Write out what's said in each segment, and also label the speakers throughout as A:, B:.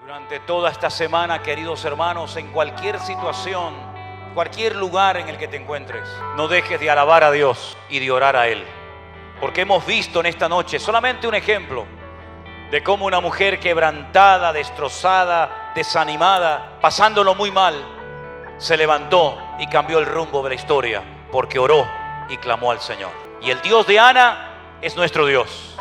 A: Durante toda esta semana, queridos hermanos, en cualquier situación, cualquier lugar en el que te encuentres, no dejes de alabar a Dios y de orar a Él. Porque hemos visto en esta noche solamente un ejemplo de cómo una mujer quebrantada, destrozada, desanimada, pasándolo muy mal, se levantó y cambió el rumbo de la historia porque oró y clamó al Señor. Y el Dios de Ana es nuestro Dios.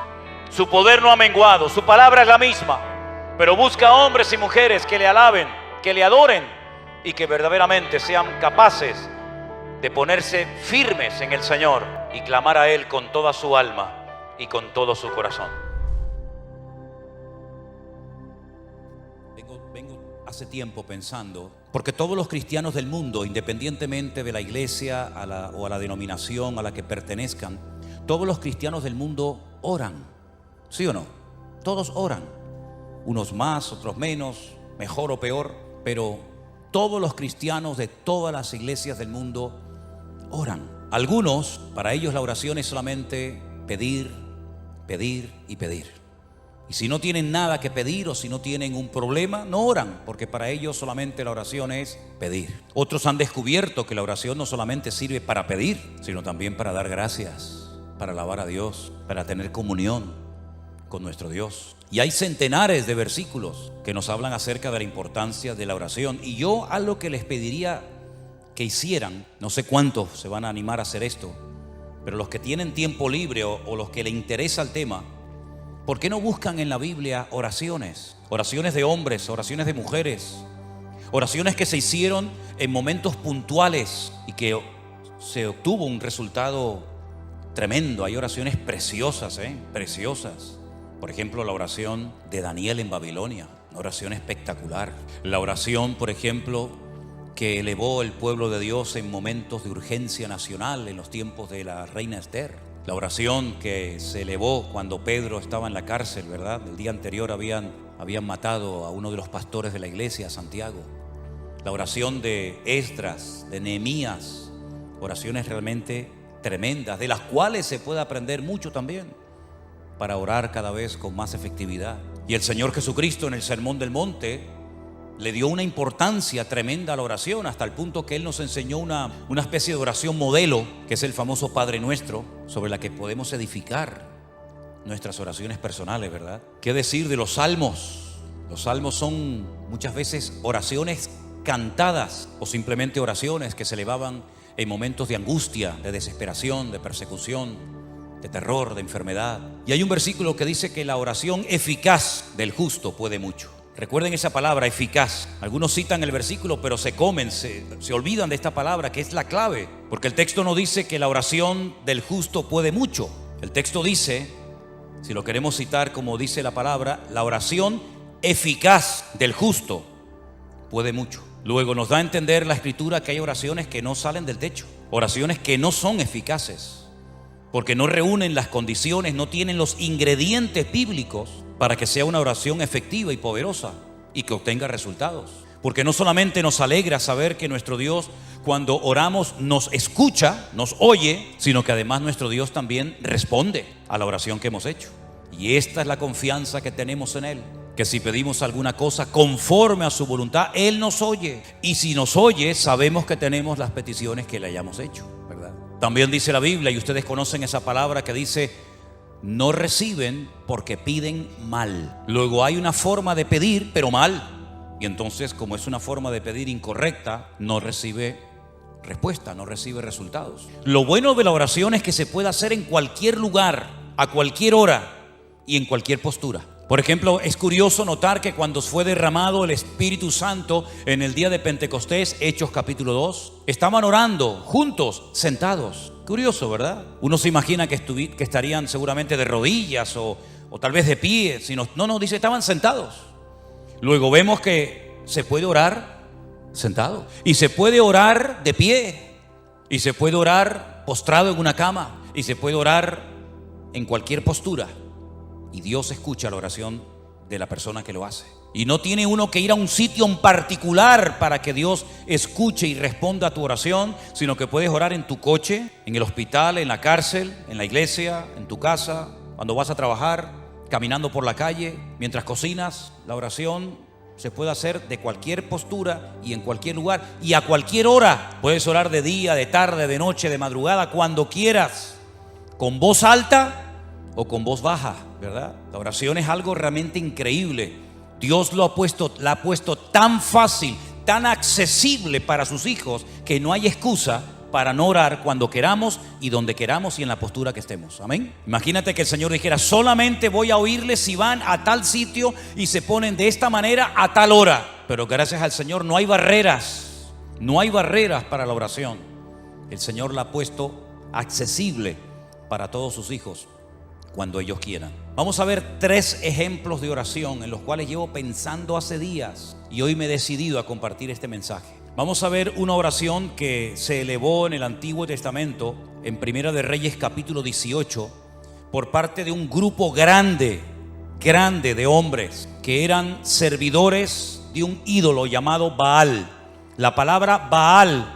A: Su poder no ha menguado, su palabra es la misma, pero busca hombres y mujeres que le alaben, que le adoren y que verdaderamente sean capaces de ponerse firmes en el Señor y clamar a Él con toda su alma y con todo su corazón.
B: Vengo hace tiempo pensando, porque todos los cristianos del mundo, independientemente de la iglesia o a la denominación a la que pertenezcan, todos los cristianos del mundo oran, ¿sí o no? Todos oran, unos más, otros menos, mejor o peor, pero todos los cristianos de todas las iglesias del mundo oran. Algunos, para ellos la oración es solamente pedir, pedir y pedir. Y si no tienen nada que pedir o si no tienen un problema, no oran, porque para ellos solamente la oración es pedir. Otros han descubierto que la oración no solamente sirve para pedir, sino también para dar gracias, para alabar a Dios, para tener comunión con nuestro Dios. Y hay centenares de versículos que nos hablan acerca de la importancia de la oración. Y yo algo que les pediría que hicieran, no sé cuántos se van a animar a hacer esto, pero los que tienen tiempo libre o los que les interesa el tema, ¿por qué no buscan en la Biblia oraciones? Oraciones de hombres, oraciones de mujeres, oraciones que se hicieron en momentos puntuales y que se obtuvo un resultado tremendo. Hay oraciones preciosas, preciosas. Por ejemplo, la oración de Daniel en Babilonia, una oración espectacular. La oración, por ejemplo, que elevó el pueblo de Dios en momentos de urgencia nacional en los tiempos de la reina Esther. La oración que se elevó cuando Pedro estaba en la cárcel, ¿verdad? El día anterior habían matado a uno de los pastores de la iglesia, Santiago. La oración de Esdras, de Nehemías, oraciones realmente tremendas, de las cuales se puede aprender mucho también para orar cada vez con más efectividad. Y el Señor Jesucristo en el Sermón del Monte le dio una importancia tremenda a la oración, hasta el punto que Él nos enseñó una especie de oración modelo, que es el famoso Padre Nuestro, sobre la que podemos edificar nuestras oraciones personales, ¿verdad? ¿Qué decir de los salmos? Los salmos son muchas veces oraciones cantadas o simplemente oraciones que se elevaban en momentos de angustia, de desesperación, de persecución, de terror, de enfermedad. Y hay un versículo que dice que la oración eficaz del justo puede mucho. Recuerden esa palabra, eficaz. Algunos citan el versículo, pero se olvidan de esta palabra, que es la clave. Porque el texto no dice que la oración del justo puede mucho. El texto dice, si lo queremos citar como dice la palabra, la oración eficaz del justo puede mucho. Luego nos da a entender la Escritura que hay oraciones que no salen del techo, oraciones que no son eficaces, porque no reúnen las condiciones, no tienen los ingredientes bíblicos para que sea una oración efectiva y poderosa y que obtenga resultados. Porque no solamente nos alegra saber que nuestro Dios, cuando oramos, nos escucha, nos oye, sino que además nuestro Dios también responde a la oración que hemos hecho. Y esta es la confianza que tenemos en Él, que si pedimos alguna cosa conforme a su voluntad, Él nos oye. Y si nos oye, sabemos que tenemos las peticiones que le hayamos hecho, ¿verdad? También dice la Biblia, y ustedes conocen esa palabra que dice: no reciben porque piden mal. Luego hay una forma de pedir, pero mal. Y entonces, como es una forma de pedir incorrecta, no recibe respuesta, no recibe resultados. Lo bueno de la oración es que se puede hacer en cualquier lugar, a cualquier hora y en cualquier postura. Por ejemplo, es curioso notar que cuando fue derramado el Espíritu Santo en el día de Pentecostés, Hechos capítulo 2, estaban orando juntos, sentados. Curioso, ¿verdad? Uno se imagina que estarían seguramente de rodillas o tal vez de pie. No, dice estaban sentados. Luego vemos que se puede orar sentado, y se puede orar de pie, y se puede orar postrado en una cama, y se puede orar en cualquier postura. Y Dios escucha la oración de la persona que lo hace. Y no tiene uno que ir a un sitio en particular para que Dios escuche y responda a tu oración, sino que puedes orar en tu coche, en el hospital, en la cárcel, en la iglesia, en tu casa, cuando vas a trabajar, caminando por la calle, mientras cocinas. La oración Se puede hacer de cualquier postura y en cualquier lugar y a cualquier hora. Puedes orar de día, de tarde, de noche, de madrugada, cuando quieras, con voz alta o con voz baja, ¿verdad? La oración es algo realmente increíble. Dios la ha puesto tan fácil, tan accesible para sus hijos, que no hay excusa para no orar cuando queramos y donde queramos y en la postura que estemos. Amén. Imagínate que el Señor dijera: solamente voy a oírles si van a tal sitio y se ponen de esta manera a tal hora. Pero gracias al Señor no hay barreras. No hay barreras para la oración. El Señor la ha puesto accesible para todos sus hijos cuando ellos quieran. Vamos a ver 3 ejemplos de oración en los cuales llevo pensando hace días y hoy me he decidido a compartir este mensaje. Vamos a ver una oración que se elevó en el Antiguo Testamento, en Primera de Reyes capítulo 18, por parte de un grupo grande de hombres que eran servidores de un ídolo llamado Baal. La palabra Baal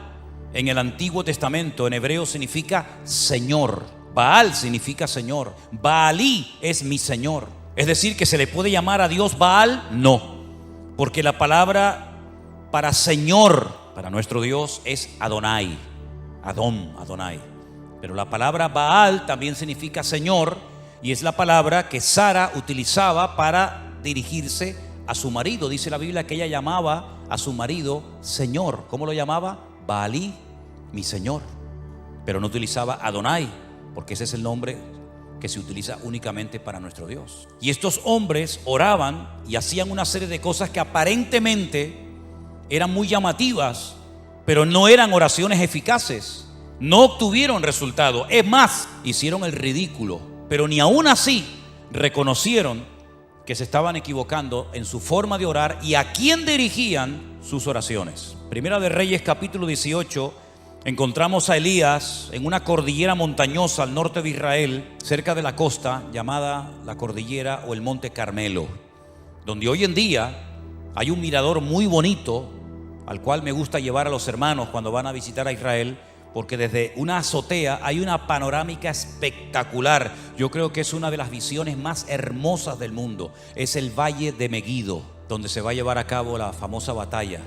B: en el Antiguo Testamento en hebreo significa Señor. Baal significa Señor. Baalí es mi Señor. Es decir, que se le puede llamar a Dios Baal, no, porque la palabra para Señor, para nuestro Dios, es Adonai, Adonai. Pero la palabra Baal también significa Señor, y es la palabra que Sara utilizaba para dirigirse a su marido. Dice la Biblia que ella llamaba a su marido Señor. ¿Cómo lo llamaba? Baalí, mi Señor. Pero no utilizaba Adonai, porque ese es el nombre que se utiliza únicamente para nuestro Dios. Y estos hombres oraban y hacían una serie de cosas que aparentemente eran muy llamativas, pero no eran oraciones eficaces. No obtuvieron resultado. Es más, hicieron el ridículo. Pero ni aún así reconocieron que se estaban equivocando en su forma de orar y a quién dirigían sus oraciones. Primera de Reyes capítulo 18, encontramos a Elías en una cordillera montañosa al norte de Israel, cerca de la costa, llamada la cordillera o el Monte Carmelo, donde hoy en día hay un mirador muy bonito al cual me gusta llevar a los hermanos cuando van a visitar a Israel, porque desde una azotea hay una panorámica espectacular. Yo creo que es una de las visiones más hermosas del mundo. Es el Valle de Megiddo, donde se va a llevar a cabo la famosa batalla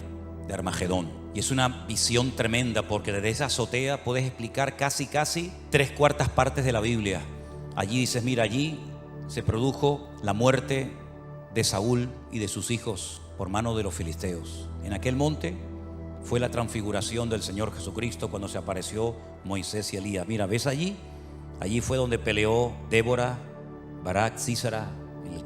B: de Armagedón. Y es una visión tremenda, porque desde esa azotea puedes explicar casi 3/4 partes de la Biblia. Allí dices: mira, allí se produjo la muerte de Saúl y de sus hijos por mano de los filisteos. En aquel monte fue la transfiguración del Señor Jesucristo cuando se apareció Moisés y Elías. Mira, ¿ves allí? Allí fue donde peleó Débora, Barak, Sísara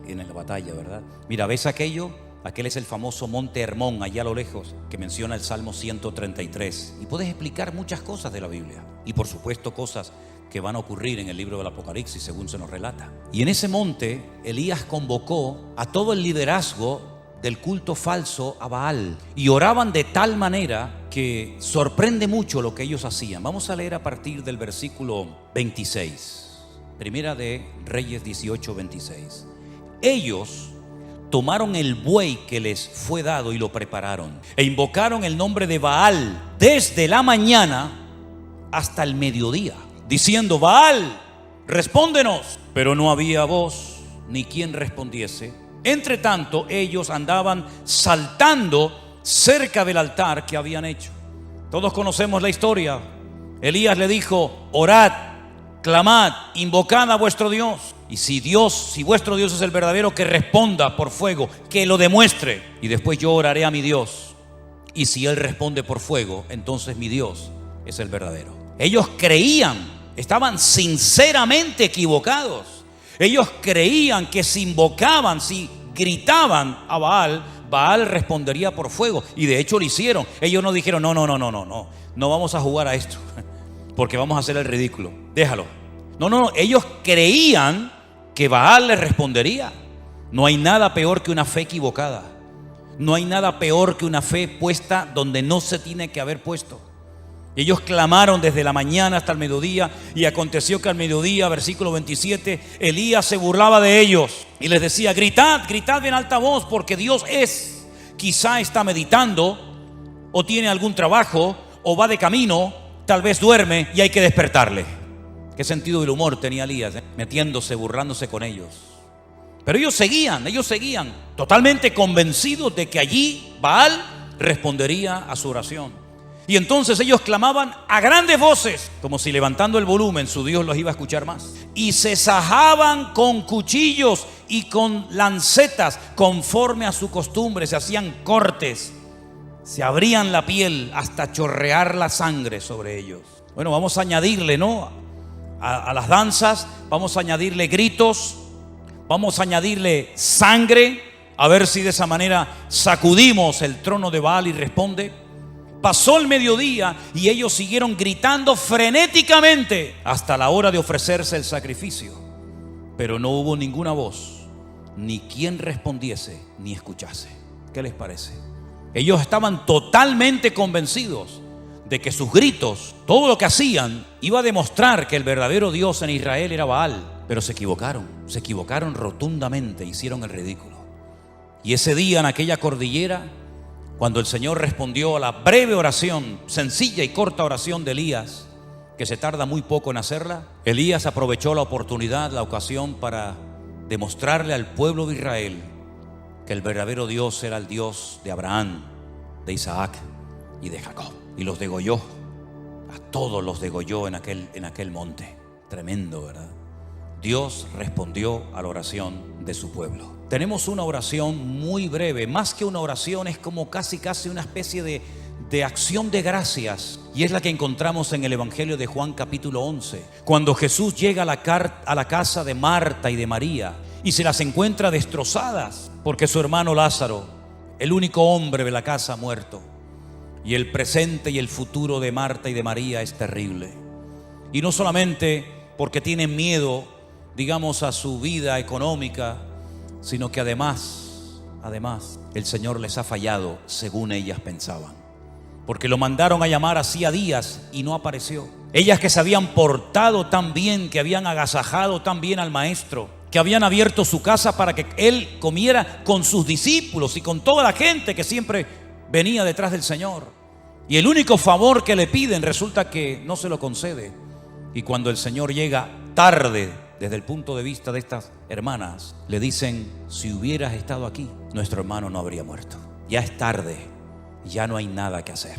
B: en la batalla, ¿verdad? Mira, ¿ves aquello? Aquel es el famoso monte Hermón, allá a lo lejos, que menciona el Salmo 133. Y puedes explicar muchas cosas de la Biblia. Y por supuesto cosas que van a ocurrir en el libro del Apocalipsis, según se nos relata. Y en ese monte, Elías convocó a todo el liderazgo del culto falso a Baal, y oraban de tal manera que sorprende mucho lo que ellos hacían. Vamos a leer a partir del versículo 26. Primera de Reyes 18, 26. Ellos tomaron el buey que les fue dado y lo prepararon, e invocaron el nombre de Baal desde la mañana hasta el mediodía, diciendo: Baal, respóndenos. Pero no había voz ni quien respondiese. Entre tanto, ellos andaban saltando cerca del altar que habían hecho. Todos conocemos la historia. Elías le dijo: orad, clamad, invocad a vuestro Dios. Y si vuestro Dios es el verdadero, que responda por fuego, que lo demuestre. Y después yo oraré a mi Dios. Y si Él responde por fuego, entonces mi Dios es el verdadero. Ellos creían, estaban sinceramente equivocados. Ellos creían que si invocaban, si gritaban a Baal, Baal respondería por fuego. Y de hecho lo hicieron. Ellos no dijeron: no vamos a jugar a esto, porque vamos a hacer el ridículo, déjalo. No, ellos creían que Baal les respondería. No hay nada peor que una fe equivocada. No hay nada peor que una fe puesta donde no se tiene que haber puesto. Ellos clamaron desde la mañana hasta el mediodía, y aconteció que al mediodía, versículo 27, Elías se burlaba de ellos y les decía: gritad en alta voz, porque Dios es. Quizá está meditando, o tiene algún trabajo, o va de camino, tal vez duerme y hay que despertarle. Qué sentido del humor tenía Elías, metiéndose, burlándose con ellos. Pero ellos seguían totalmente convencidos de que allí Baal respondería a su oración. Y entonces ellos clamaban a grandes voces, como si levantando el volumen su Dios los iba a escuchar más. Y se sajaban con cuchillos y con lancetas conforme a su costumbre. Se hacían cortes, se abrían la piel hasta chorrear la sangre sobre ellos. Bueno, vamos a añadirle, ¿no?, a las danzas, vamos a añadirle gritos, vamos a añadirle sangre, a ver si de esa manera sacudimos el trono de Baal y responde. Pasó el mediodía y ellos siguieron gritando frenéticamente hasta la hora de ofrecerse el sacrificio. Pero no hubo ninguna voz, ni quien respondiese, ni escuchase. ¿Qué les parece? Ellos estaban totalmente convencidos de que sus gritos, todo lo que hacían, iba a demostrar que el verdadero Dios en Israel era Baal. Pero se equivocaron rotundamente, hicieron el ridículo. Y ese día en aquella cordillera, cuando el Señor respondió a la breve oración, sencilla y corta oración de Elías, que se tarda muy poco en hacerla, Elías aprovechó la oportunidad, la ocasión para demostrarle al pueblo de Israel que el verdadero Dios era el Dios de Abraham, de Isaac y de Jacob. Y los degolló, a todos los degolló en aquel monte. Tremendo, ¿verdad? Dios respondió a la oración de su pueblo. Tenemos una oración muy breve, más que una oración, es como casi una especie de acción de gracias, y es la que encontramos en el Evangelio de Juan capítulo 11, cuando Jesús llega a la casa de Marta y de María y se las encuentra destrozadas porque su hermano Lázaro, el único hombre de la casa, ha muerto, y el presente y el futuro de Marta y de María es terrible. Y no solamente porque tienen miedo, digamos, a su vida económica, sino que además el Señor les ha fallado según ellas pensaban, porque lo mandaron a llamar hacía días y no apareció. Ellas que se habían portado tan bien, que habían agasajado tan bien al maestro, que habían abierto su casa para que él comiera con sus discípulos y con toda la gente que siempre venía detrás del Señor, y el único favor que le piden resulta que no se lo concede. Y cuando el Señor llega tarde, desde el punto de vista de estas hermanas, le dicen: si hubieras estado aquí, nuestro hermano no habría muerto. Ya es tarde, ya no hay nada que hacer.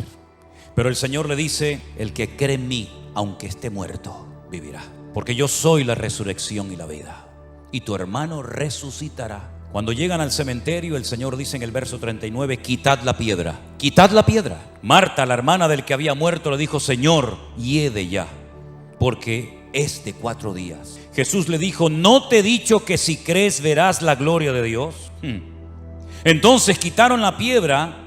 B: Pero el Señor le dice: el que cree en mí, aunque esté muerto, vivirá. Porque yo soy la resurrección y la vida, y tu hermano resucitará. Cuando llegan al cementerio, el Señor dice en el verso 39: quitad la piedra, quitad la piedra. Marta, la hermana del que había muerto, le dijo: Señor, hiede ya, porque es de 4 días. Jesús le dijo: ¿no te he dicho que si crees verás la gloria de Dios? Entonces quitaron la piedra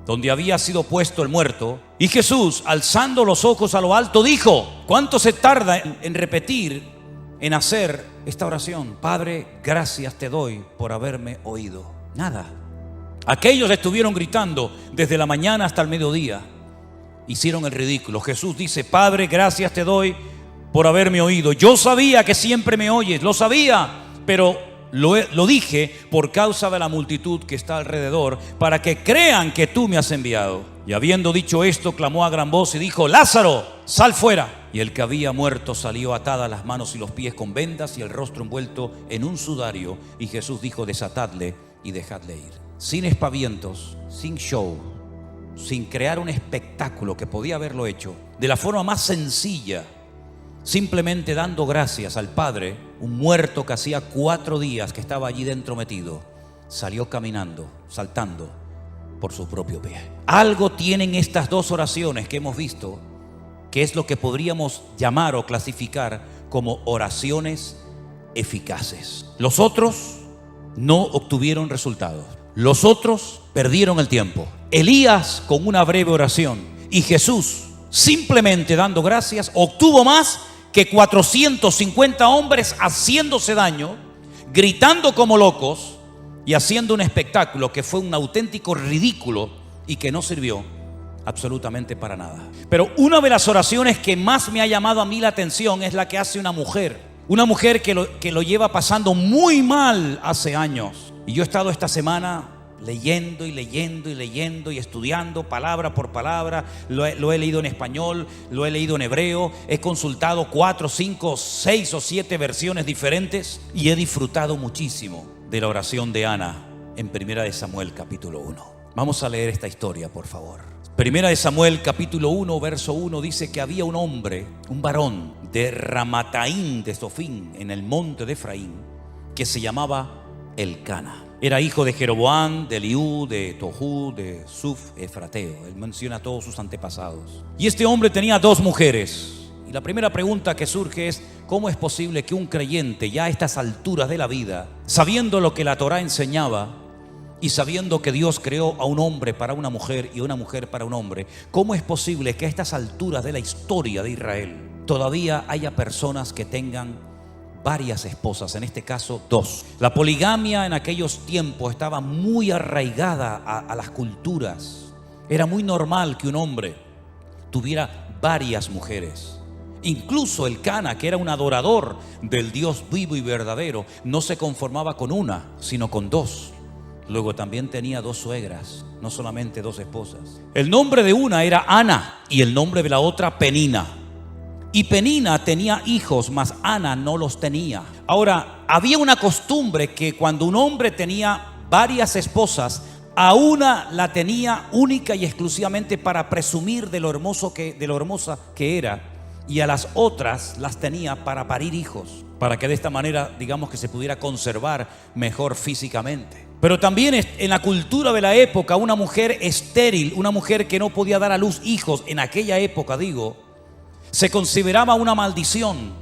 B: donde había sido puesto el muerto, y Jesús, alzando los ojos a lo alto, dijo: ¿cuánto se tarda en repetir, en hacer esta oración? Padre, gracias te doy por haberme oído. Nada. Aquellos estuvieron gritando desde la mañana hasta el mediodía, hicieron el ridículo. Jesús dice: Padre, gracias te doy por haberme oído. Yo sabía que siempre me oyes, lo sabía, pero lo dije por causa de la multitud que está alrededor, para que crean que tú me has enviado. Y habiendo dicho esto, clamó a gran voz y dijo: Lázaro, sal fuera. Y el que había muerto salió, atadas las manos y los pies con vendas y el rostro envuelto en un sudario. Y Jesús dijo: desatadle y dejadle ir. Sin espavientos, sin show, sin crear un espectáculo, que podía haberlo hecho de la forma más sencilla, simplemente dando gracias al Padre. Un muerto que hacía 4 días que estaba allí dentro metido, salió caminando, saltando por su propio pie. Algo tienen estas 2 oraciones que hemos visto, que es lo que podríamos llamar o clasificar como oraciones eficaces. Los otros no obtuvieron resultados, los otros perdieron el tiempo. Elías con una breve oración, y Jesús simplemente dando gracias, obtuvo más que 450 hombres haciéndose daño, gritando como locos y haciendo un espectáculo que fue un auténtico ridículo y que no sirvió absolutamente para nada. Pero una de las oraciones que más me ha llamado a mí la atención es la que hace una mujer que lo lleva pasando muy mal hace años. Y yo he estado esta semana, leyendo y leyendo y leyendo y estudiando palabra por palabra. Lo he leído en español, lo he leído en hebreo, he consultado 4, 5, 6 o 7 versiones diferentes y he disfrutado muchísimo de la oración de Ana en 1 Samuel capítulo 1. Vamos a leer esta historia, por favor. 1 Samuel capítulo 1 verso 1 dice que había un hombre, un varón de Ramataim de Sofín, en el monte de Efraín, que se llamaba Elcana. Era hijo de Jeroboam, de Eliú, de Tohu, de Suf, Efrateo. Él menciona a todos sus antepasados. Y este hombre tenía 2 mujeres. Y la primera pregunta que surge es: ¿cómo es posible que un creyente, ya a estas alturas de la vida, sabiendo lo que la Torá enseñaba y sabiendo que Dios creó a un hombre para una mujer y una mujer para un hombre, cómo es posible que a estas alturas de la historia de Israel todavía haya personas que tengan varias esposas, en este caso 2? La poligamia en aquellos tiempos estaba muy arraigada a las culturas. Era muy normal que un hombre tuviera varias mujeres. Incluso Elcana, que era un adorador del Dios vivo y verdadero, no se conformaba con una, sino con 2. Luego también tenía 2 suegras, no solamente 2 esposas. El nombre de una era Ana y el nombre de la otra Penina. Y Penina tenía hijos, mas Ana no los tenía. Ahora, había una costumbre que cuando un hombre tenía varias esposas, a una la tenía única y exclusivamente para presumir de lo hermosa que era, y a las otras las tenía para parir hijos, para que de esta manera, digamos, que se pudiera conservar mejor físicamente. Pero también en la cultura de la época, una mujer estéril, una mujer que no podía dar a luz hijos, en aquella época, se consideraba una maldición,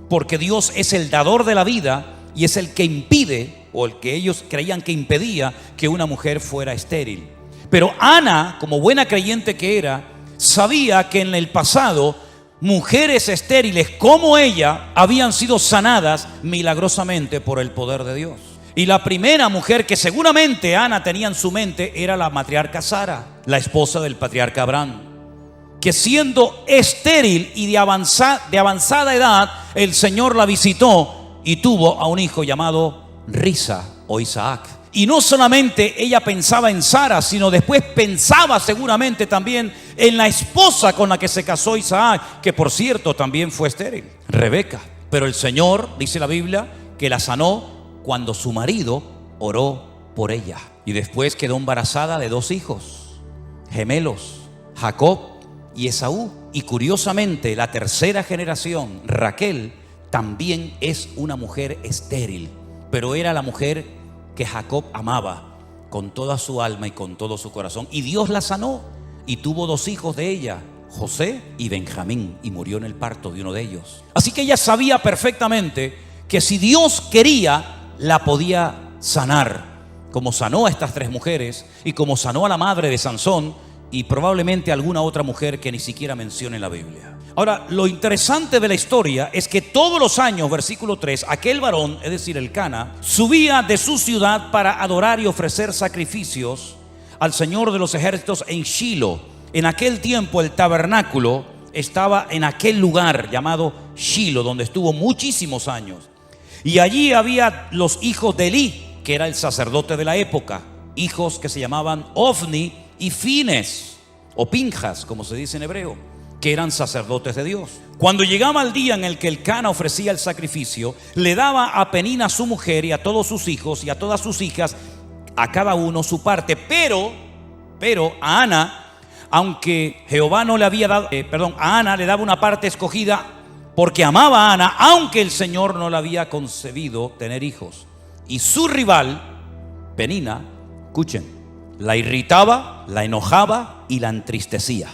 B: porque Dios es el dador de la vida y es el que impide, o el que ellos creían que impedía, que una mujer fuera estéril. Pero Ana, como buena creyente que era, sabía que en el pasado mujeres estériles como ella habían sido sanadas milagrosamente por el poder de Dios. Y la primera mujer que seguramente Ana tenía en su mente era la matriarca Sara, la esposa del patriarca Abraham, que siendo estéril y de avanzada edad, el Señor la visitó y tuvo a un hijo llamado Risa o Isaac. Y no solamente ella pensaba en Sara, sino después pensaba seguramente también en la esposa con la que se casó Isaac, que por cierto también fue estéril, Rebeca. Pero el Señor, dice la Biblia, que la sanó cuando su marido oró por ella. Y después quedó embarazada de 2 hijos gemelos, Jacob y Esaú. Y curiosamente, la tercera generación, Raquel, también es una mujer estéril, pero era la mujer que Jacob amaba con toda su alma y con todo su corazón. Y Dios la sanó y tuvo 2 hijos de ella, José y Benjamín, y murió en el parto de uno de ellos. Así que ella sabía perfectamente que si Dios quería, la podía sanar, como sanó a estas 3 mujeres y como sanó a la madre de Sansón, y probablemente alguna otra mujer que ni siquiera menciona en la Biblia. Ahora, lo interesante de la historia es que todos los años, versículo 3, aquel varón, es decir, Elcana, subía de su ciudad para adorar y ofrecer sacrificios al Señor de los ejércitos en Shilo. En aquel tiempo el tabernáculo estaba en aquel lugar llamado Shilo, donde estuvo muchísimos años. Y allí había los hijos de Elí, que era el sacerdote de la época, hijos que se llamaban Ofni y Fines, o Pinjas, como se dice en hebreo, que eran sacerdotes de Dios. Cuando llegaba el día en el que Elcana ofrecía el sacrificio, le daba a Penina su mujer y a todos sus hijos y a todas sus hijas, a cada uno su parte. Pero a Ana, aunque Jehová no le había dado, a Ana le daba una parte escogida porque amaba a Ana, aunque el Señor no le había concebido tener hijos. Y su rival, Penina, escuchen, la irritaba, la enojaba y la entristecía,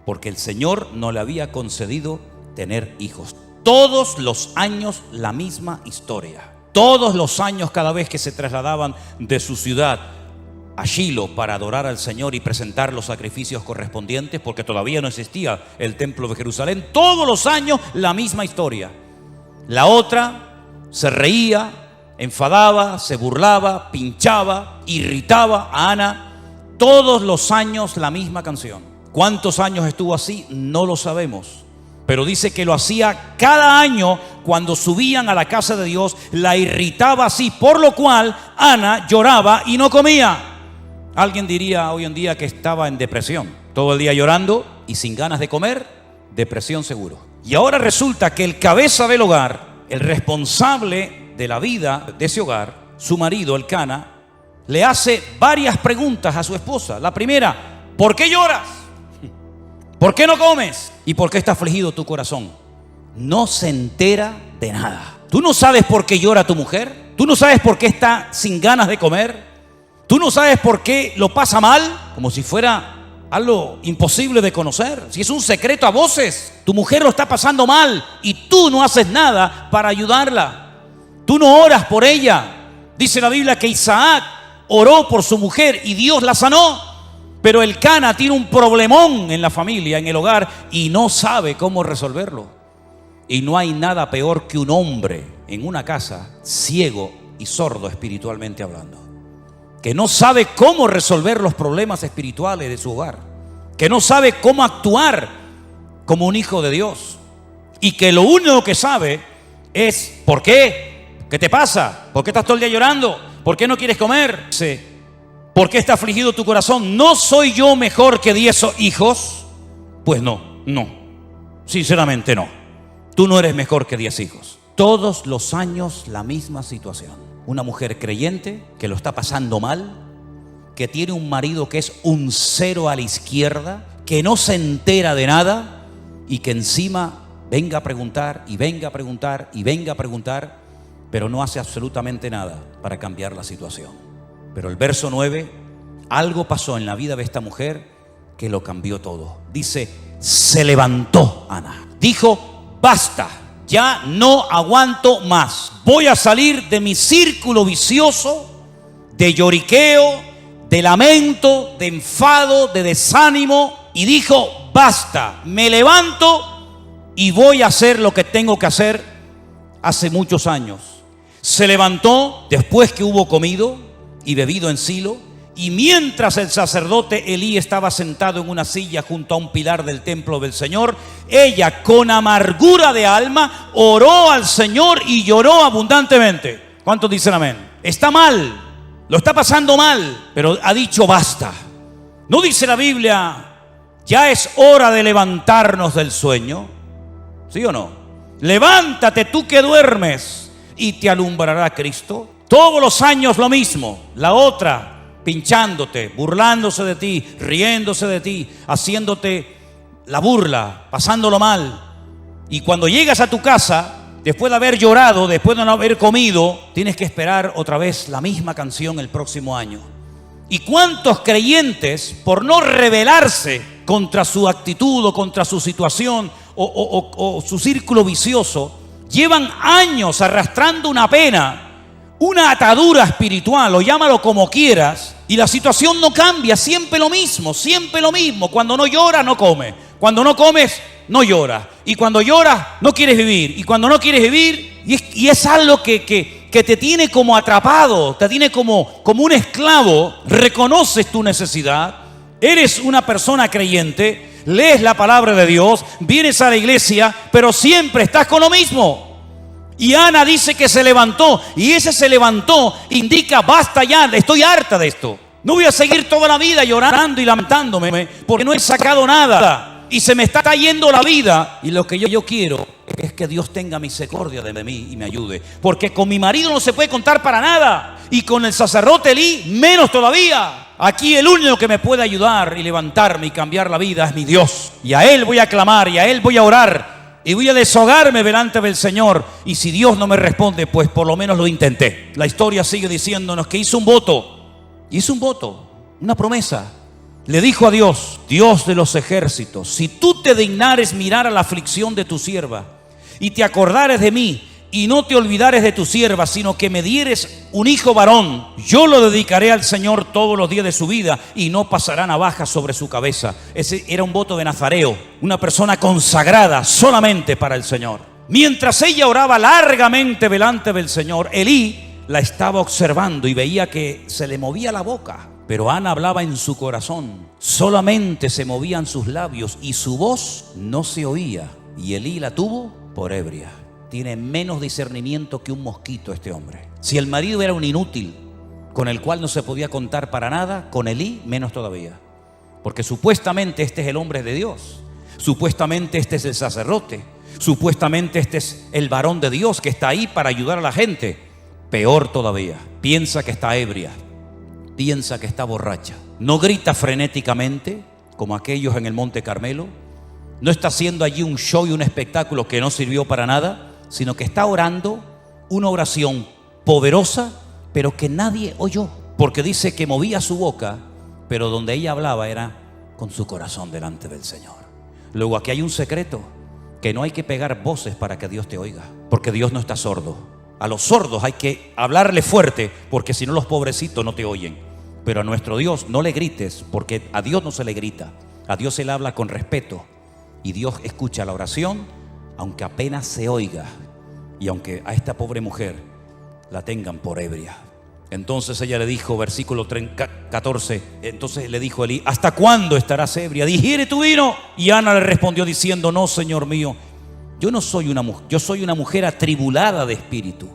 B: porque el Señor no le había concedido tener hijos. Todos los años la misma historia. Todos los años, cada vez que se trasladaban de su ciudad a Shilo para adorar al Señor y presentar los sacrificios correspondientes, porque todavía no existía el templo de Jerusalén, todos los años la misma historia. La otra se reía, enfadaba, se burlaba, pinchaba, irritaba a Ana. Todos los años la misma canción. ¿Cuántos años estuvo así? No lo sabemos, pero dice que lo hacía cada año. Cuando subían a la casa de Dios, la irritaba así, por lo cual Ana lloraba y no comía. Alguien diría hoy en día que estaba en depresión, todo el día llorando y sin ganas de comer, depresión seguro. Y ahora resulta que el cabeza del hogar, el responsable de la vida de ese hogar, su marido, el Cana, le hace varias preguntas a su esposa. La primera: ¿por qué lloras? ¿Por qué no comes? ¿Y por qué está afligido tu corazón? No se entera de nada. ¿Tú no sabes por qué llora tu mujer? ¿Tú no sabes por qué está sin ganas de comer? ¿Tú no sabes por qué lo pasa mal? Como si fuera algo imposible de conocer. Si es un secreto a voces, tu mujer lo está pasando mal y tú no haces nada para ayudarla. Tú no oras por ella. Dice la Biblia que Isaac oró por su mujer y Dios la sanó. Pero el Cana tiene un problemón en la familia, en el hogar, y no sabe cómo resolverlo. Y no hay nada peor que un hombre en una casa ciego y sordo espiritualmente hablando, que no sabe cómo resolver los problemas espirituales de su hogar, que no sabe cómo actuar como un hijo de Dios, y que lo único que sabe es: ¿por qué? ¿Qué te pasa? ¿Por qué estás todo el día llorando? ¿Por qué no quieres comer? ¿Por qué está afligido tu corazón? ¿No soy yo mejor que 10 hijos? Pues no, sinceramente no. Tú no eres mejor que 10 hijos. Todos los años la misma situación. Una mujer creyente que lo está pasando mal, que tiene un marido que es un cero a la izquierda, que no se entera de nada y que encima venga a preguntar y venga a preguntar y venga a preguntar, pero no hace absolutamente nada para cambiar la situación. Pero el verso 9, algo pasó en la vida de esta mujer que lo cambió todo. Dice: se levantó Ana. Dijo: basta, ya no aguanto más. Voy a salir de mi círculo vicioso de lloriqueo, de lamento, de enfado, de desánimo. Y dijo: basta, me levanto y voy a hacer lo que tengo que hacer hace muchos años. Se levantó después que hubo comido y bebido en Silo, y mientras el sacerdote Elí estaba sentado en una silla junto a un pilar del templo del Señor, ella con amargura de alma oró al Señor y lloró abundantemente. ¿Cuántos dicen amén? Está mal, lo está pasando mal, pero ha dicho basta. ¿No dice la Biblia: ya es hora de levantarnos del sueño? ¿Sí o no? Levántate tú que duermes y te alumbrará Cristo. Todos los años lo mismo, la otra pinchándote, burlándose de ti, riéndose de ti, haciéndote la burla, pasándolo mal. Y cuando llegas a tu casa, después de haber llorado, después de no haber comido, tienes que esperar otra vez la misma canción el próximo año. ¿Y cuántos creyentes, por no rebelarse contra su actitud o contra su situación o su círculo vicioso, llevan años arrastrando una pena, una atadura espiritual, o llámalo como quieras, y la situación no cambia? Siempre lo mismo, siempre lo mismo. Cuando no lloras, no comes. Cuando no comes, no lloras. Y cuando lloras, no quieres vivir. Y cuando no quieres vivir, y es algo que te tiene como atrapado, te tiene como un esclavo. Reconoces tu necesidad, eres una persona creyente, lees la palabra de Dios, vienes a la iglesia, pero siempre estás con lo mismo. Y Ana dice que se levantó, y ese se levantó indica: basta ya, estoy harta de esto. No voy a seguir toda la vida llorando y lamentándome porque no he sacado nada y se me está yendo la vida. Y lo que yo quiero es que Dios tenga misericordia de mí y me ayude, porque con mi marido no se puede contar para nada, y con el sacerdote Elí menos todavía. Aquí el único que me puede ayudar y levantarme y cambiar la vida es mi Dios, y a Él voy a clamar y a Él voy a orar. Y voy a deshogarme delante del Señor. Y si Dios no me responde, pues por lo menos lo intenté. La historia sigue diciéndonos que hizo un voto. Hizo un voto, una promesa. Le dijo a Dios: Dios de los ejércitos, si tú te dignares mirar a la aflicción de tu sierva y te acordares de mí, y no te olvidares de tu sierva, sino que me dieres un hijo varón, yo lo dedicaré al Señor todos los días de su vida, y no pasará navaja sobre su cabeza. Ese era un voto de nazareo, una persona consagrada solamente para el Señor. Mientras ella oraba largamente delante del Señor, Elí la estaba observando y veía que se le movía la boca, pero Ana hablaba en su corazón. Solamente se movían sus labios y su voz no se oía, y Elí la tuvo por ebria. Tiene menos discernimiento que un mosquito este hombre. Si el marido era un inútil, con el cual no se podía contar para nada, con Elí menos todavía. Porque supuestamente este es el hombre de Dios, supuestamente este es el sacerdote, supuestamente este es el varón de Dios que está ahí para ayudar a la gente. Peor todavía, piensa que está ebria, piensa que está borracha, no grita frenéticamente como aquellos en el Monte Carmelo, no está haciendo allí un show y un espectáculo que no sirvió para nada, sino que está orando una oración poderosa, pero que nadie oyó, porque dice que movía su boca, pero donde ella hablaba era con su corazón delante del Señor. Luego aquí hay un secreto, que no hay que pegar voces para que Dios te oiga, porque Dios no está sordo. A los sordos hay que hablarle fuerte, porque si no los pobrecitos no te oyen. Pero a nuestro Dios no le grites, porque a Dios no se le grita, a Dios se le habla con respeto, y Dios escucha la oración aunque apenas se oiga, y aunque a esta pobre mujer la tengan por ebria. Entonces ella le dijo, versículo 14, entonces le dijo Elí: ¿hasta cuándo estarás ebria? Digiere tu vino. Y Ana le respondió diciendo: no, Señor mío, yo soy una mujer atribulada de espíritu.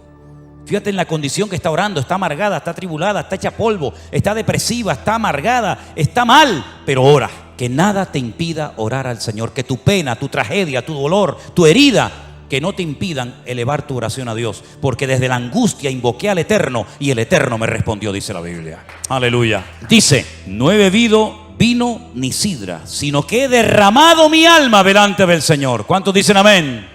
B: Fíjate en la condición que está orando, está amargada, está atribulada, está hecha polvo, está depresiva, está amargada, está mal, pero ora. Que nada te impida orar al Señor, que tu pena, tu tragedia, tu dolor, tu herida, que no te impidan elevar tu oración a Dios, porque desde la angustia invoqué al Eterno y el Eterno me respondió, dice la Biblia. Aleluya. Dice: no he bebido vino ni sidra, sino que he derramado mi alma delante del Señor. ¿Cuántos dicen amén?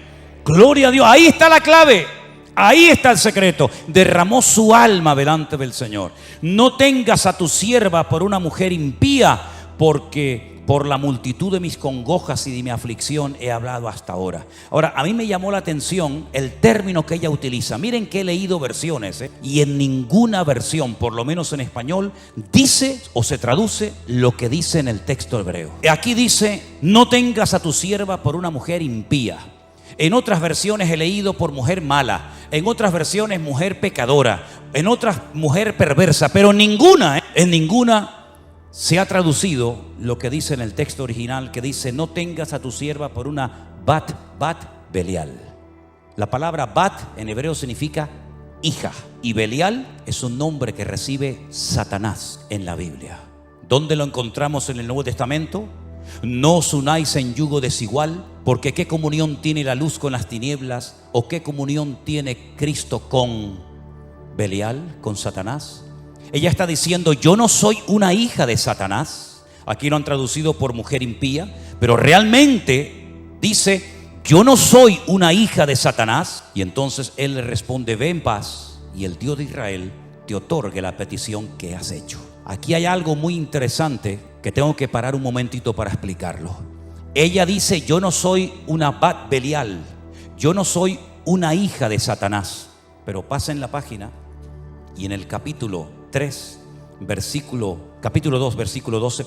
B: Gloria a Dios. Ahí está la clave, ahí está el secreto. Derramó su alma delante del Señor. No tengas a tu sierva por una mujer impía, porque por la multitud de mis congojas y de mi aflicción he hablado hasta ahora. Ahora, a mí me llamó la atención el término que ella utiliza. Miren que he leído versiones, y en ninguna versión, por lo menos en español, dice o se traduce lo que dice en el texto hebreo. Aquí dice: no tengas a tu sierva por una mujer impía. En otras versiones he leído por mujer mala, en otras versiones mujer pecadora, en otras mujer perversa, pero en ninguna se ha traducido lo que dice en el texto original, que dice: no tengas a tu sierva por una bat Belial. La palabra bat en hebreo significa hija, y Belial es un nombre que recibe Satanás en la Biblia. ¿Dónde lo encontramos en el Nuevo Testamento? No os unáis en yugo desigual, porque ¿qué comunión tiene la luz con las tinieblas? ¿O qué comunión tiene Cristo con Belial, con Satanás? Ella está diciendo: yo no soy una hija de Satanás. Aquí lo han traducido por mujer impía, pero realmente dice: yo no soy una hija de Satanás. Y entonces él le responde: ve en paz, y el Dios de Israel te otorgue la petición que has hecho. Aquí hay algo muy interesante que tengo que parar un momentito para explicarlo. Ella dice: yo no soy una bat Belial, yo no soy una hija de Satanás. Pero pasen la página y en el capítulo 2, versículo 12,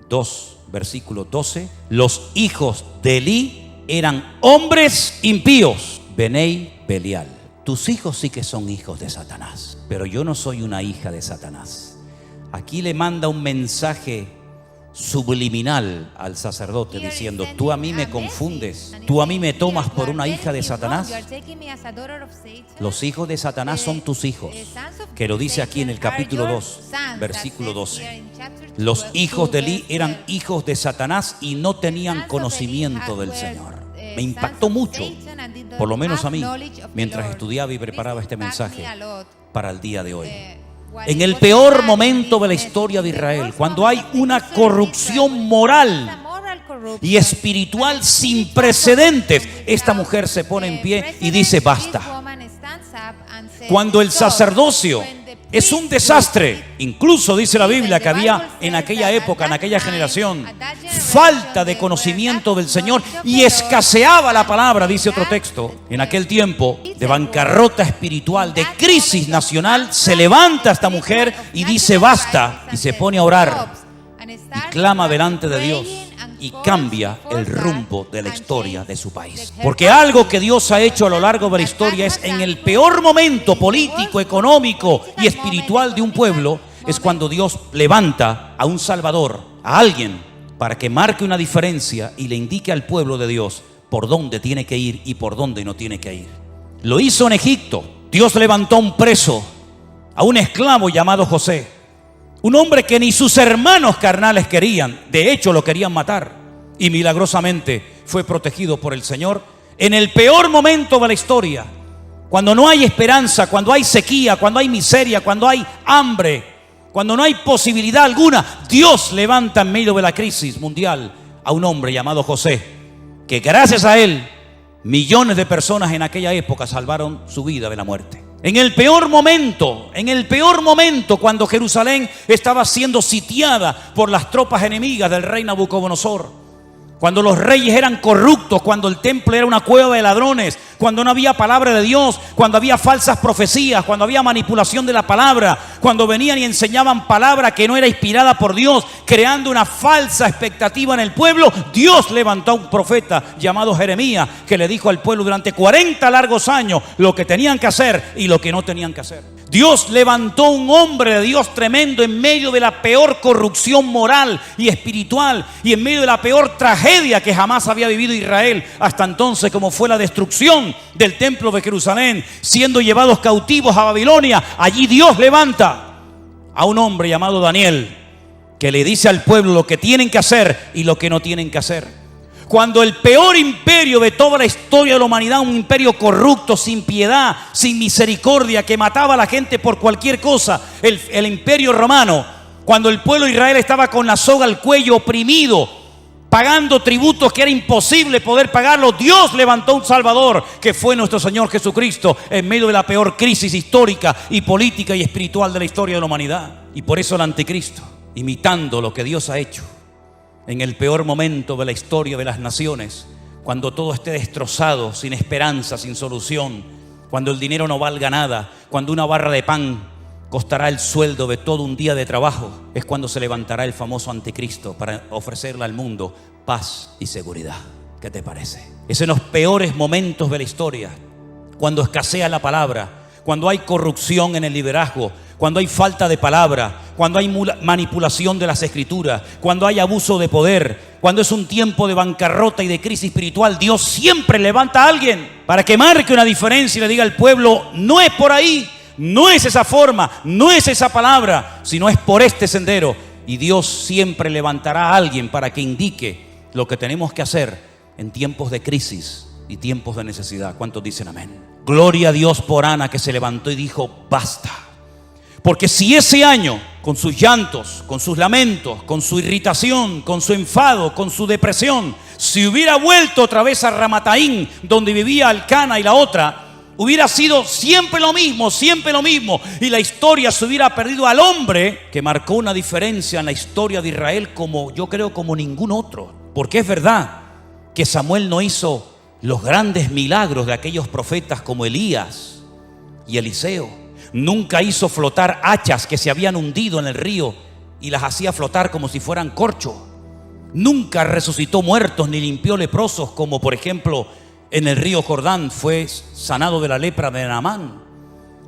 B: 2, versículo 12, los hijos de Elí eran hombres impíos, Benei Belial. Tus hijos sí que son hijos de Satanás, pero yo no soy una hija de Satanás. Aquí le manda un mensaje subliminal al sacerdote diciendo: tú a mí me confundes, tú a mí me tomas por una hija de Satanás. Los hijos de Satanás son tus hijos, que lo dice aquí en el capítulo 2, versículo 12. Los hijos de Elí eran hijos de Satanás y no tenían conocimiento del Señor. Me impactó mucho, por lo menos a mí, mientras estudiaba y preparaba este mensaje para el día de hoy. En el peor momento de la historia de Israel, cuando hay una corrupción moral y espiritual sin precedentes, esta mujer se pone en pie y dice: basta. Cuando el sacerdocio es un desastre, incluso dice la Biblia que había en aquella época, en aquella generación, falta de conocimiento del Señor y escaseaba la palabra, dice otro texto. En aquel tiempo de bancarrota espiritual, de crisis nacional, se levanta esta mujer y dice: basta, y se pone a orar y clama delante de Dios y cambia el rumbo de la historia de su país. Porque algo que Dios ha hecho a lo largo de la historia es, en el peor momento político, económico y espiritual de un pueblo, es cuando Dios levanta a un salvador, a alguien, para que marque una diferencia y le indique al pueblo de Dios por dónde tiene que ir y por dónde no tiene que ir. Lo hizo en Egipto. Dios levantó a un preso, a un esclavo llamado José, un hombre que ni sus hermanos carnales querían, de hecho lo querían matar, y milagrosamente fue protegido por el Señor en el peor momento de la historia, cuando no hay esperanza, cuando hay sequía, cuando hay miseria, cuando hay hambre, cuando no hay posibilidad alguna. Dios levanta en medio de la crisis mundial a un hombre llamado José, que gracias a él millones de personas en aquella época salvaron su vida de la muerte. En el peor momento, cuando Jerusalén estaba siendo sitiada por las tropas enemigas del rey Nabucodonosor, cuando los reyes eran corruptos, cuando el templo era una cueva de ladrones, cuando no había palabra de Dios, cuando había falsas profecías, cuando había manipulación de la palabra, cuando venían y enseñaban palabra que no era inspirada por Dios, creando una falsa expectativa en el pueblo, Dios levantó a un profeta llamado Jeremías, que le dijo al pueblo durante 40 largos años lo que tenían que hacer y lo que no tenían que hacer. Dios levantó un hombre de Dios tremendo en medio de la peor corrupción moral y espiritual, y en medio de la peor tragedia que jamás había vivido Israel hasta entonces, como fue la destrucción del templo de Jerusalén, siendo llevados cautivos a Babilonia. Allí Dios levanta a un hombre llamado Daniel, que le dice al pueblo lo que tienen que hacer y lo que no tienen que hacer. Cuando el peor imperio de toda la historia de la humanidad, un imperio corrupto, sin piedad, sin misericordia, que mataba a la gente por cualquier cosa, el imperio romano, cuando el pueblo de Israel estaba con la soga al cuello, oprimido, pagando tributos que era imposible poder pagarlo, Dios levantó un Salvador, que fue nuestro Señor Jesucristo, en medio de la peor crisis histórica y política y espiritual de la historia de la humanidad. Y por eso el anticristo, imitando lo que Dios ha hecho en el peor momento de la historia de las naciones, cuando todo esté destrozado, sin esperanza, sin solución, cuando el dinero no valga nada, cuando una barra de pan costará el sueldo de todo un día de trabajo, es cuando se levantará el famoso anticristo para ofrecerle al mundo paz y seguridad. ¿Qué te parece? Es en los peores momentos de la historia, cuando escasea la palabra, cuando hay corrupción en el liderazgo, cuando hay falta de palabra, cuando hay manipulación de las escrituras, cuando hay abuso de poder, cuando es un tiempo de bancarrota y de crisis espiritual, Dios siempre levanta a alguien para que marque una diferencia y le diga al pueblo: no es por ahí, no es esa forma, no es esa palabra, sino es por este sendero. Y Dios siempre levantará a alguien para que indique lo que tenemos que hacer en tiempos de crisis y tiempos de necesidad. ¿Cuántos dicen amén? Gloria a Dios por Ana, que se levantó y dijo: basta. Porque si ese año, con sus llantos, con sus lamentos, con su irritación, con su enfado, con su depresión, si hubiera vuelto otra vez a Ramataín, donde vivía Elcana y la otra, hubiera sido siempre lo mismo, y la historia se hubiera perdido al hombre que marcó una diferencia en la historia de Israel, como yo creo como ningún otro. Porque es verdad que Samuel no hizo los grandes milagros de aquellos profetas como Elías y Eliseo. Nunca hizo flotar hachas que se habían hundido en el río y las hacía flotar como si fueran corcho. Nunca resucitó muertos ni limpió leprosos, como por ejemplo en el río Jordán fue sanado de la lepra de Naamán.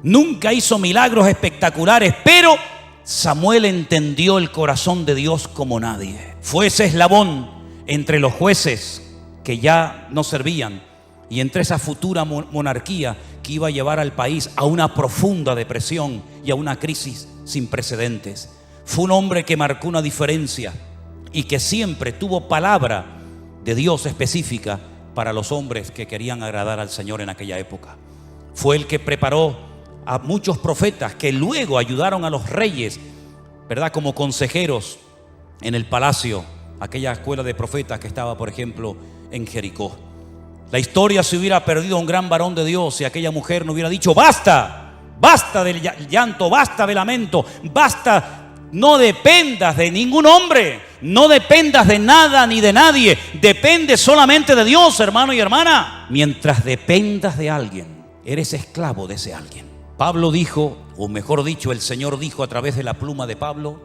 B: Nunca hizo milagros espectaculares, pero Samuel entendió el corazón de Dios como nadie. Fue ese eslabón entre los jueces que ya no servían y entre esa futura monarquía que iba a llevar al país a una profunda depresión y a una crisis sin precedentes. Fue un hombre que marcó una diferencia y que siempre tuvo palabra de Dios específica para los hombres que querían agradar al Señor en aquella época. Fue el que preparó a muchos profetas que luego ayudaron a los reyes, ¿verdad?, como consejeros en el palacio, aquella escuela de profetas que estaba, por ejemplo, en Jericó. La historia se hubiera perdido a un gran varón de Dios si aquella mujer no hubiera dicho: basta, basta del llanto, basta del lamento, basta, no dependas de ningún hombre, no dependas de nada ni de nadie, depende solamente de Dios, hermano y hermana. Mientras dependas de alguien, eres esclavo de ese alguien. Pablo dijo, o mejor dicho, el Señor dijo a través de la pluma de Pablo: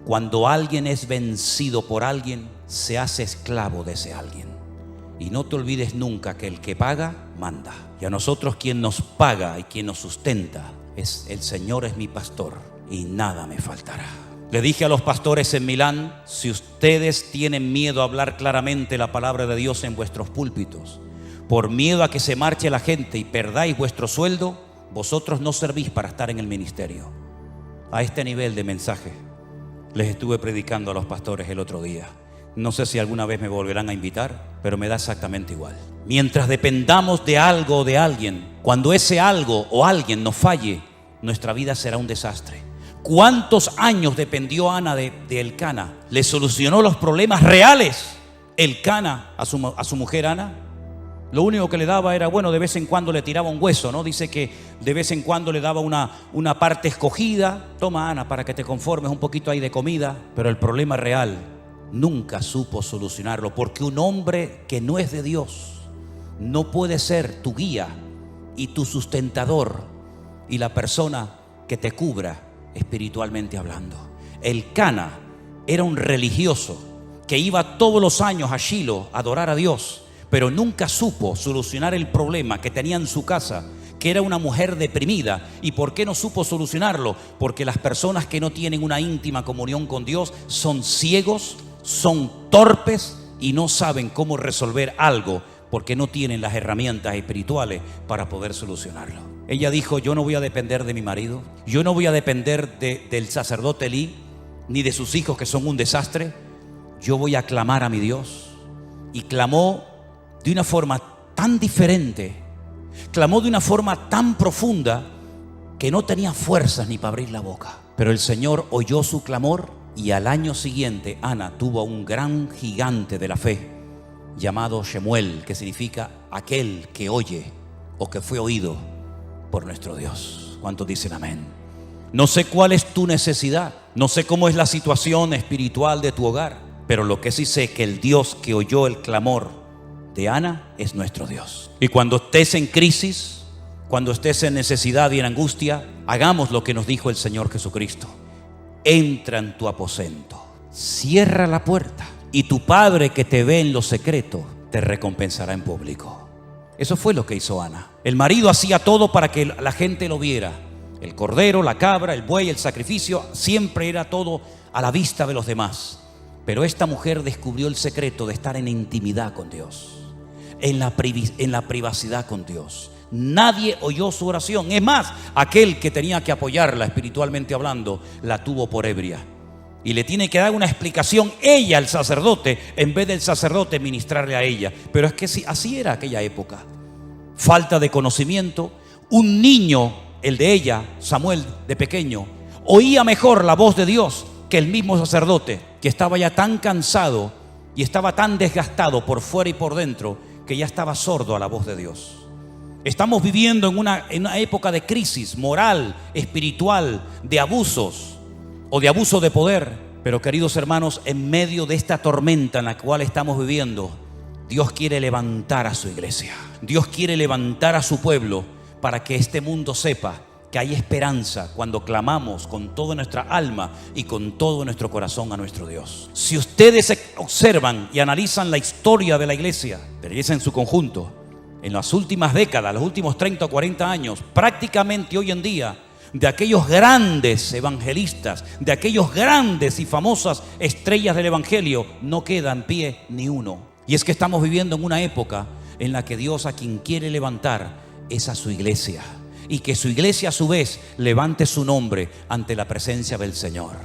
B: cuando alguien es vencido por alguien, se hace esclavo de ese alguien. Y no te olvides nunca que el que paga, manda. Y a nosotros quien nos paga y quien nos sustenta es el Señor, es mi pastor y nada me faltará. Le dije a los pastores en Milán: si ustedes tienen miedo a hablar claramente la palabra de Dios en vuestros púlpitos, por miedo a que se marche la gente y perdáis vuestro sueldo, vosotros no servís para estar en el ministerio. A este nivel de mensaje les estuve predicando a los pastores el otro día. No sé si alguna vez me volverán a invitar, pero me da exactamente igual. Mientras dependamos de algo o de alguien, cuando ese algo o alguien nos falle, nuestra vida será un desastre. ¿Cuántos años dependió Ana de Elcana? ¿Le solucionó los problemas reales Elcana a su mujer Ana? Lo único que le daba era, bueno, de vez en cuando le tiraba un hueso, ¿no? Dice que de vez en cuando le daba una parte escogida. Toma, Ana, para que te conformes, un poquito ahí de comida. Pero el problema real nunca supo solucionarlo, porque un hombre que no es de Dios no puede ser tu guía y tu sustentador y la persona que te cubra espiritualmente hablando. Elcana era un religioso que iba todos los años a Shilo a adorar a Dios, pero nunca supo solucionar el problema que tenía en su casa, que era una mujer deprimida. ¿Y por qué no supo solucionarlo? Porque las personas que no tienen una íntima comunión con Dios son ciegos, son torpes y no saben cómo resolver algo, porque no tienen las herramientas espirituales para poder solucionarlo. Ella dijo: yo no voy a depender de mi marido, yo no voy a depender del sacerdote Elí, ni de sus hijos que son un desastre. Yo voy a clamar a mi Dios. Y clamó de una forma tan diferente, clamó de una forma tan profunda, que no tenía fuerzas ni para abrir la boca. Pero el Señor oyó su clamor, y al año siguiente Ana tuvo un gran gigante de la fe llamado Shemuel, que significa aquel que oye o que fue oído por nuestro Dios. ¿Cuántos dicen amén? No sé cuál es tu necesidad, no sé cómo es la situación espiritual de tu hogar, pero lo que sí sé es que el Dios que oyó el clamor de Ana es nuestro Dios. Y cuando estés en crisis, cuando estés en necesidad y en angustia, hagamos lo que nos dijo el Señor Jesucristo: entra en tu aposento, cierra la puerta, y tu Padre que te ve en lo secreto te recompensará en público. Eso fue lo que hizo Ana. El marido hacía todo para que la gente lo viera. El cordero, la cabra, el buey, el sacrificio, siempre era todo a la vista de los demás. Pero esta mujer descubrió el secreto de estar en intimidad con Dios, en la privacidad con Dios. Nadie oyó su oración. Es más, aquel que tenía que apoyarla espiritualmente hablando, la tuvo por ebria. Y le tiene que dar una explicación ella al sacerdote, en vez del sacerdote ministrarle a ella. Pero es que sí, así era aquella época. Falta de conocimiento. Un niño, el de ella, Samuel, de pequeño, oía mejor la voz de Dios que el mismo sacerdote, que estaba ya tan cansado y estaba tan desgastado por fuera y por dentro, que ya estaba sordo a la voz de Dios. Estamos viviendo en una época de crisis moral, espiritual, de abusos o de abuso de poder. Pero queridos hermanos, en medio de esta tormenta en la cual estamos viviendo, Dios quiere levantar a su iglesia. Dios quiere levantar a su pueblo para que este mundo sepa que hay esperanza cuando clamamos con toda nuestra alma y con todo nuestro corazón a nuestro Dios. Si ustedes observan y analizan la historia de la iglesia en su conjunto, en las últimas décadas, los últimos 30 o 40 años, prácticamente hoy en día, de aquellos grandes evangelistas, de aquellos grandes y famosas estrellas del evangelio, no queda en pie ni uno. Y es que estamos viviendo en una época en la que Dios a quien quiere levantar es a su iglesia, y que su iglesia a su vez levante su nombre ante la presencia del Señor.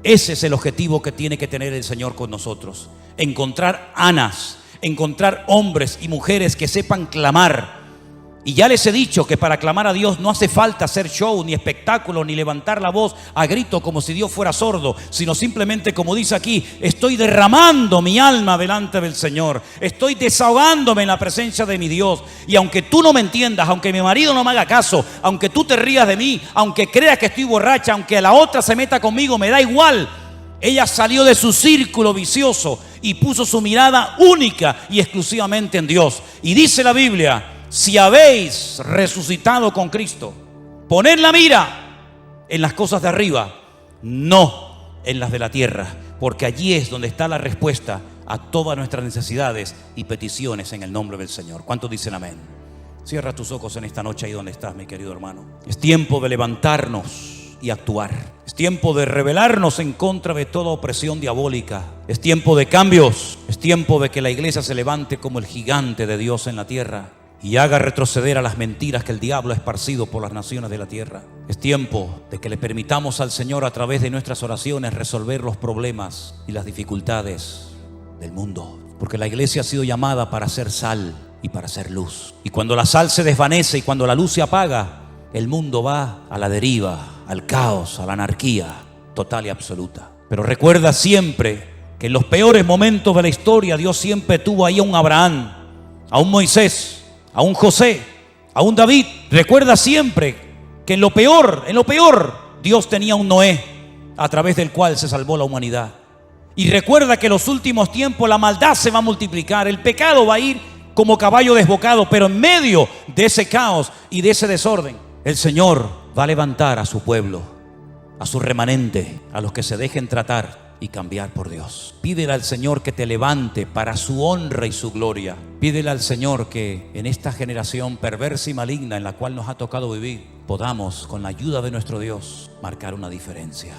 B: Ese es el objetivo que tiene que tener el Señor con nosotros: encontrar Anas, encontrar hombres y mujeres que sepan clamar. Y ya les he dicho que para clamar a Dios no hace falta hacer show, ni espectáculo, ni levantar la voz a grito como si Dios fuera sordo, sino simplemente, como dice aquí, estoy derramando mi alma delante del Señor, estoy desahogándome en la presencia de mi Dios. Y aunque tú no me entiendas, aunque mi marido no me haga caso, aunque tú te rías de mí, aunque creas que estoy borracha, aunque la otra se meta conmigo, me da igual. Ella salió de su círculo vicioso y puso su mirada única y exclusivamente en Dios. Y dice la Biblia: si habéis resucitado con Cristo, poned la mira en las cosas de arriba, no en las de la tierra, porque allí es donde está la respuesta a todas nuestras necesidades y peticiones en el nombre del Señor. ¿Cuántos dicen amén? Cierra tus ojos en esta noche ahí donde estás, mi querido hermano. Es tiempo de levantarnos y actuar. Es tiempo de rebelarnos en contra de toda opresión diabólica. Es tiempo de cambios. Es tiempo de que la iglesia se levante como el gigante de Dios en la tierra y haga retroceder a las mentiras que el diablo ha esparcido por las naciones de la tierra. Es tiempo de que le permitamos al Señor a través de nuestras oraciones resolver los problemas y las dificultades del mundo, porque la iglesia ha sido llamada para ser sal y para ser luz. Y cuando la sal se desvanece y cuando la luz se apaga, el mundo va a la deriva, al caos, a la anarquía total y absoluta. Pero recuerda siempre que en los peores momentos de la historia Dios siempre tuvo ahí a un Abraham, a un Moisés, a un José, a un David. Recuerda siempre que en lo peor, Dios tenía un Noé a través del cual se salvó la humanidad. Y recuerda que en los últimos tiempos la maldad se va a multiplicar, el pecado va a ir como caballo desbocado, pero en medio de ese caos y de ese desorden, el Señor va a levantar a su pueblo, a su remanente, a los que se dejen tratar y cambiar por Dios. Pídele al Señor que te levante para su honra y su gloria. Pídele al Señor que en esta generación perversa y maligna en la cual nos ha tocado vivir, podamos, con la ayuda de nuestro Dios, marcar una diferencia.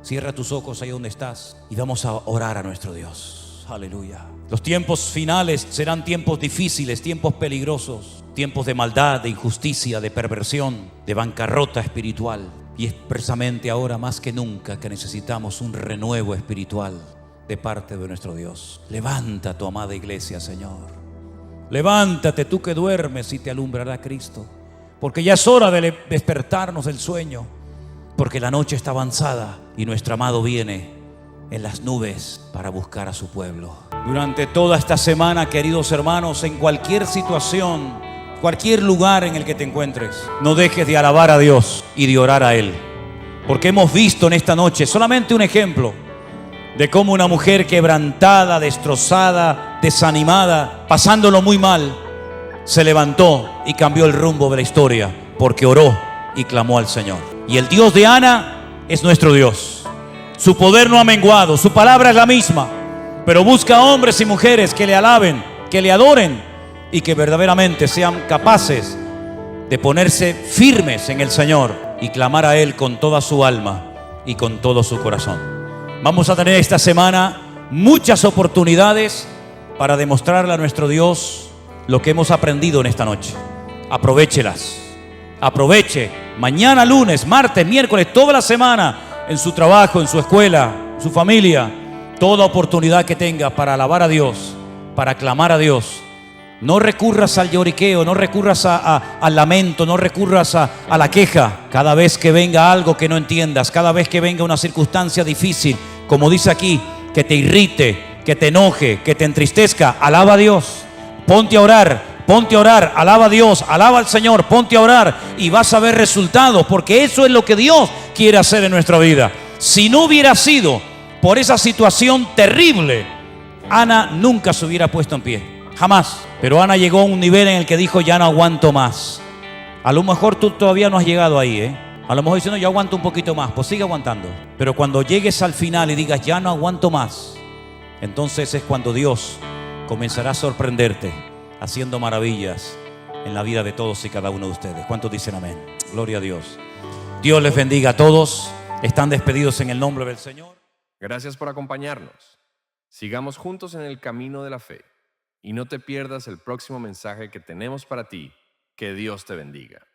B: Cierra tus ojos ahí donde estás y vamos a orar a nuestro Dios. Aleluya. Los tiempos finales serán tiempos difíciles, tiempos peligrosos, tiempos de maldad, de injusticia, de perversión, de bancarrota espiritual. Y es precisamente ahora más que nunca que necesitamos un renuevo espiritual de parte de nuestro Dios. Levanta tu amada iglesia, Señor. Levántate tú que duermes y te alumbrará Cristo. Porque ya es hora de despertarnos del sueño. Porque la noche está avanzada y nuestro amado viene en las nubes para buscar a su pueblo. Durante toda esta semana, queridos hermanos, en cualquier situación, cualquier lugar en el que te encuentres, no dejes de alabar a Dios y de orar a Él. Porque hemos visto en esta noche solamente un ejemplo de cómo una mujer quebrantada, destrozada, desanimada, pasándolo muy mal, se levantó y cambió el rumbo de la historia porque oró y clamó al Señor. Y el Dios de Ana es nuestro Dios. Su poder no ha menguado, su palabra es la misma, pero busca hombres y mujeres que le alaben, que le adoren y que verdaderamente sean capaces de ponerse firmes en el Señor y clamar a Él con toda su alma y con todo su corazón. Vamos a tener esta semana muchas oportunidades para demostrarle a nuestro Dios lo que hemos aprendido en esta noche. Aprovéchelas. Aproveche mañana, lunes, martes, miércoles, toda la semana, en su trabajo, en su escuela, en su familia, toda oportunidad que tenga para alabar a Dios, para clamar a Dios. No recurras al lloriqueo, no recurras al lamento, no recurras a la queja. Cada vez que venga algo que no entiendas, cada vez que venga una circunstancia difícil, como dice aquí, que te irrite, que te enoje, que te entristezca, alaba a Dios. Ponte a orar, alaba a Dios, alaba al Señor, ponte a orar y vas a ver resultados, porque eso es lo que Dios quiere hacer en nuestra vida. Si no hubiera sido por esa situación terrible, Ana nunca se hubiera puesto en pie, jamás. Pero Ana llegó a un nivel en el que dijo, ya no aguanto más. A lo mejor tú todavía no has llegado ahí, A lo mejor diciendo, yo aguanto un poquito más, pues sigue aguantando. Pero cuando llegues al final y digas, ya no aguanto más, entonces es cuando Dios comenzará a sorprenderte, haciendo maravillas en la vida de todos y cada uno de ustedes. ¿Cuántos dicen amén? Gloria a Dios. Dios les bendiga a todos. Están despedidos en el nombre del Señor.
C: Gracias por acompañarnos. Sigamos juntos en el camino de la fe y no te pierdas el próximo mensaje que tenemos para ti. Que Dios te bendiga.